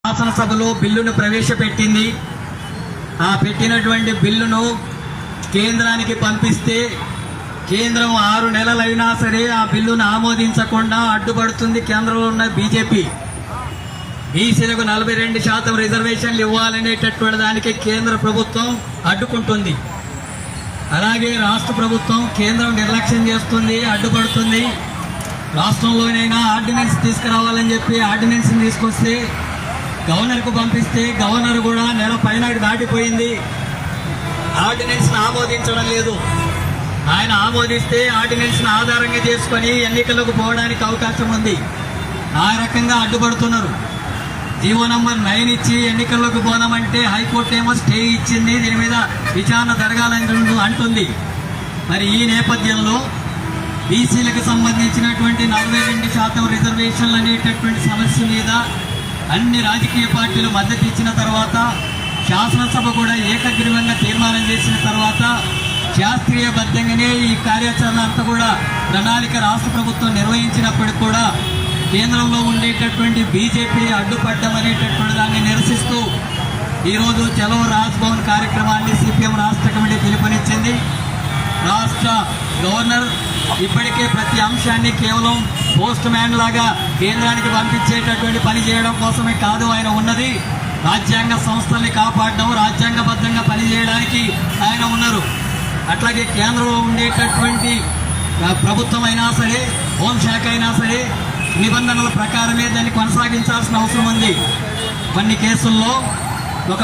శాసనసభలో బిల్లును ప్రవేశపెట్టింది. ఆ పెట్టినటువంటి బిల్లును కేంద్రానికి పంపిస్తే కేంద్రం 6 నెలలైనా సరే ఆ బిల్లును ఆమోదించకుండా అడ్డుపడుతుంది కేంద్రంలో ఉన్న బీజేపీ. బీసీలకు 42% రిజర్వేషన్లు ఇవ్వాలనేటటువంటి దానికి కేంద్ర ప్రభుత్వం అడ్డుకుంటుంది. అలాగే రాష్ట్ర ప్రభుత్వం కేంద్రం నిర్లక్ష్యం చేస్తుంది, అడ్డుపడుతుంది. రాష్ట్రంలోనైనా ఆర్డినెన్స్ తీసుకురావాలని చెప్పి ఆర్డినెన్స్ తీసుకొస్తే గవర్నర్కు పంపిస్తే గవర్నర్ కూడా నెల పైన దాటిపోయింది, ఆర్డినెన్స్ ఆమోదించడం లేదు. ఆయన ఆమోదిస్తే ఆర్డినెన్స్ ఆధారంగా చేసుకొని ఎన్నికలకు పోవడానికి అవకాశం ఉంది. ఆ రకంగా అడ్డుపడుతున్నారు. జీవో నంబర్ 9 ఇచ్చి ఎన్నికల్లోకి పోదామంటే హైకోర్టు ఏమో స్టే ఇచ్చింది, దీని మీద విచారణ జరగాలని అంటుంది. మరి ఈ నేపథ్యంలో బీసీలకు సంబంధించినటువంటి 42% రిజర్వేషన్లు అనేటటువంటి సమస్య మీద అన్ని రాజకీయ పార్టీలు మద్దతు ఇచ్చిన తర్వాత, శాసనసభ కూడా ఏకగ్రీవంగా తీర్మానం చేసిన తర్వాత, శాస్త్రీయబద్ధంగానే ఈ కార్యాచరణ అంతా కూడా ప్రణాళిక రాష్ట్ర ప్రభుత్వం నిర్వహించినప్పటికీ కూడా కేంద్రంలో ఉండేటటువంటి బీజేపీ అడ్డుపడ్డం అనేటటువంటి దాన్ని నిరసిస్తూ ఈరోజు చలో రాజ్భవన్ కార్యక్రమాన్ని సిపిఎం రాష్ట్ర కమిటీ పిలుపునిచ్చింది. రాష్ట్ర గవర్నర్ ఇప్పటికే ప్రతి అంశాన్ని కేవలం పోస్ట్ మ్యాన్ లాగా కేంద్రానికి పంపించేటటువంటి పని చేయడం కోసమే కాదు ఆయన ఉన్నది. రాజ్యాంగ సంస్థల్ని కాపాడడం, రాజ్యాంగబద్ధంగా పనిచేయడానికి ఆయన ఉన్నారు. అట్లాగే కేంద్రంలో ఉండేటటువంటి ప్రభుత్వం అయినా సరే, హోంశాఖ అయినా సరే నిబంధనల ప్రకారమే దాన్ని కొనసాగించాల్సిన అవసరం ఉంది. కొన్ని కేసుల్లో ఒక